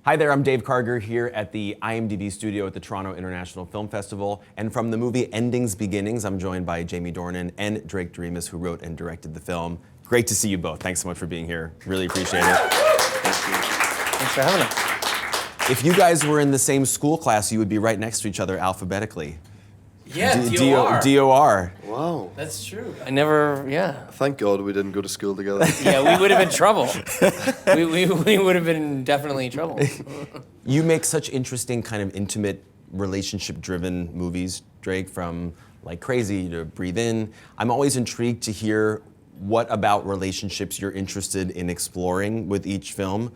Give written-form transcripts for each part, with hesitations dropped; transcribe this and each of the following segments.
Hi there, I'm Dave Karger here at the IMDb studio at the Toronto International Film Festival. And from the movie Endings Beginnings, I'm joined by Jamie Dornan and Drake Doremus, who wrote and directed the film. Great to see you both. Thanks so much for being here. Really appreciate it. Thank you. Thanks for having us. If you guys were in the same school class, you would be right next to each other alphabetically. Yeah, DOR. DOR. Wow. That's true. I never, Thank God we didn't go to school together. Yeah, we would have been in trouble. we would have been definitely in trouble. You make such interesting kind of intimate relationship-driven movies, Drake, from like Crazy to Breathe In. I'm always intrigued to hear what about relationships you're interested in exploring with each film.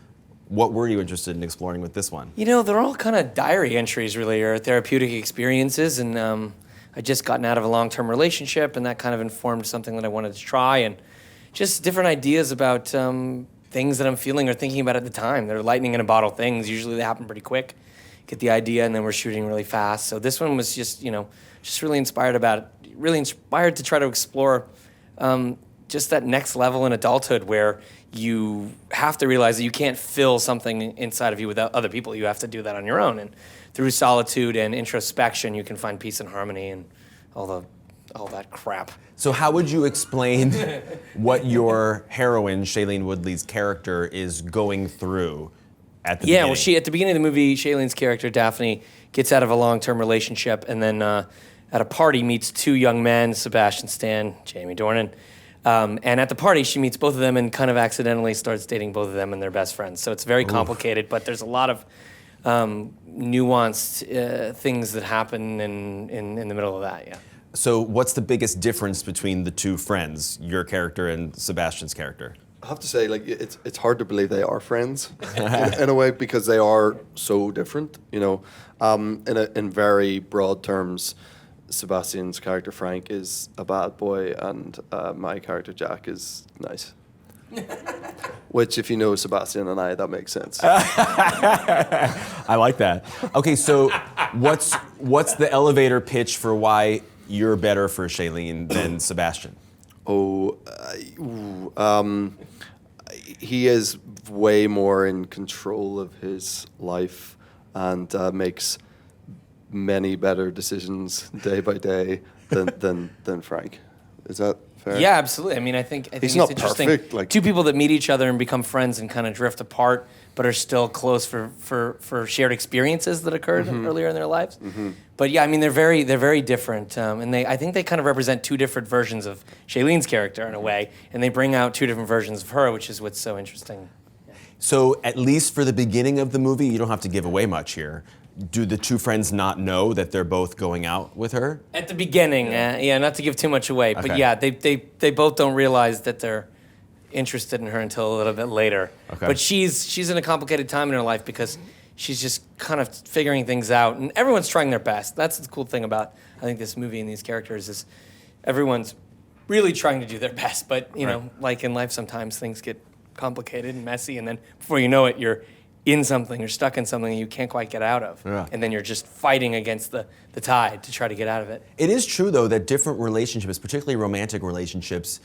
What were you interested in exploring with this one? You know, they're all kind of diary entries, really, or therapeutic experiences, and I just gotten out of a long-term relationship, and that kind of informed something that I wanted to try, and just different ideas about things that I'm feeling or thinking about at the time. They're lightning in a bottle things. Usually they happen pretty quick. Get the idea, and then we're shooting really fast. So this one was just, just really inspired to try to explore just that next level in adulthood where you have to realize that you can't fill something inside of you without other people. You have to do that on your own. And through solitude and introspection, you can find peace and harmony and all that crap. So how would you explain what your heroine, Shailene Woodley's character, is going through at the beginning? Well, at the beginning of the movie, Shailene's character, Daphne, gets out of a long-term relationship and then at a party meets two young men, Sebastian, Jamie Dornan. And at the party, she meets both of them and kind of accidentally starts dating both of them, and they're best friends. So it's very complicated, but there's a lot of nuanced things that happen in the middle of that, yeah. So what's the biggest difference between the two friends, your character and Sebastian's character? I have to say, it's hard to believe they are friends in a way because they are so different. In very broad terms, Sebastian's character Frank is a bad boy, and my character Jack is nice. Which, if you know Sebastian and I, that makes sense. I like that. Okay, so what's the elevator pitch for why you're better for Shailene than Sebastian? He is way more in control of his life and makes many better decisions day by day than Frank. Is that fair? Yeah, absolutely. I mean, I think He's it's not interesting. perfect, Two people that meet each other and become friends and kind of drift apart, but are still close for shared experiences that occurred earlier in their lives. Mm-hmm. But yeah, I mean, they're very different, and I think they kind of represent two different versions of Shailene's character in a way, and they bring out two different versions of her, which is what's so interesting. So at least for the beginning of the movie, you don't have to give away much here. Do the two friends not know that they're both going out with her? At the beginning, not to give too much away, but Okay. yeah, they both don't realize that they're interested in her until a little bit later. Okay. But she's in a complicated time in her life because she's just kind of figuring things out, and everyone's trying their best. That's the cool thing about, I think, this movie and these characters is everyone's really trying to do their best, but like in life, sometimes things get complicated and messy, and then before you know it, you're in something, you're stuck in something you can't quite get out of. Yeah. And then you're just fighting against the tide to try to get out of it. It is true, though, that different relationships, particularly romantic relationships,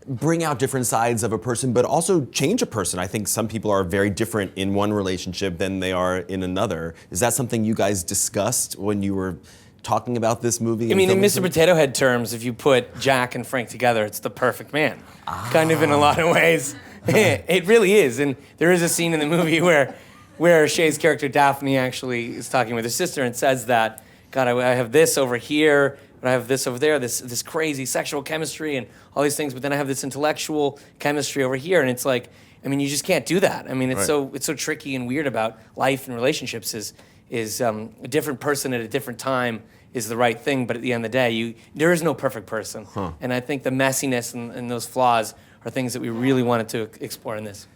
bring out different sides of a person, but also change a person. I think some people are very different in one relationship than they are in another. Is that something you guys discussed when you were talking about this movie? I mean, in Mr. Potato Head terms, if you put Jack and Frank together, it's the perfect man. Kind of in a lot of ways. It really is. And there is a scene in the movie where Shay's character Daphne actually is talking with her sister and says that, God, I have this over here, but I have this over there, this crazy sexual chemistry and all these things, but then I have this intellectual chemistry over here. And it's like, I mean, you just can't do that. I mean, it's so tricky and weird about life and relationships is a different person at a different time is the right thing, but at the end of the day, there is no perfect person. And I think the messiness and those flaws are things that we really wanted to explore in this.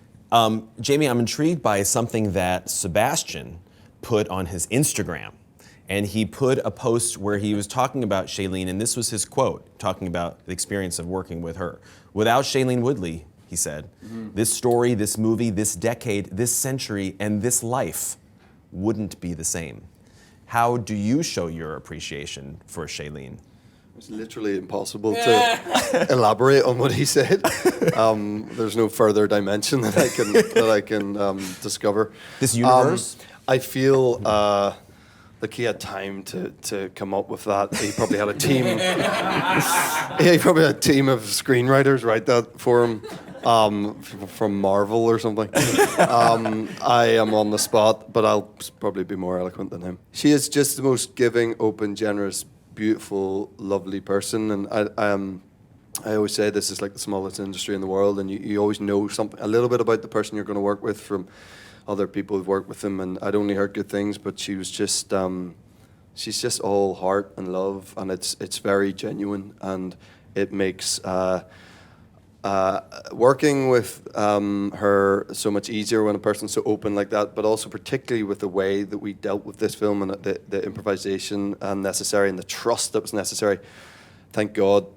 Jamie, I'm intrigued by something that Sebastian put on his Instagram. And he put a post where he was talking about Shailene, and this was his quote, talking about the experience of working with her. Without Shailene Woodley, he said, this story, this movie, this decade, this century, and this life wouldn't be the same. How do you show your appreciation for Shailene? It's literally impossible to elaborate on what he said. There's no further dimension that I can discover. This universe? I feel like he had time to come up with that. He probably had a team. He probably had a team of screenwriters write that for him. From Marvel or something. I am on the spot, but I'll probably be more eloquent than him. She is just the most giving, open, generous, beautiful, lovely person, and I always say this is like the smallest industry in the world, and you always know a little bit about the person you're going to work with from other people who've worked with them, and I'd only heard good things, but she was just she's just all heart and love, and it's very genuine, and it makes working with her so much easier when a person's so open like that, but also particularly with the way that we dealt with this film and the improvisation necessary and the trust that was necessary. Thank God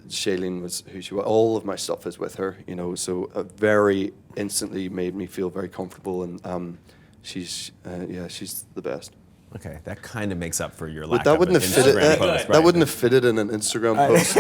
Shailene was who she was. All of my stuff is with her, you know, so very instantly made me feel very comfortable, and she's the best. Okay, that kind of makes up for your lack That of wouldn't an have fitted. Instagram post, That right? wouldn't have fitted in an Instagram post.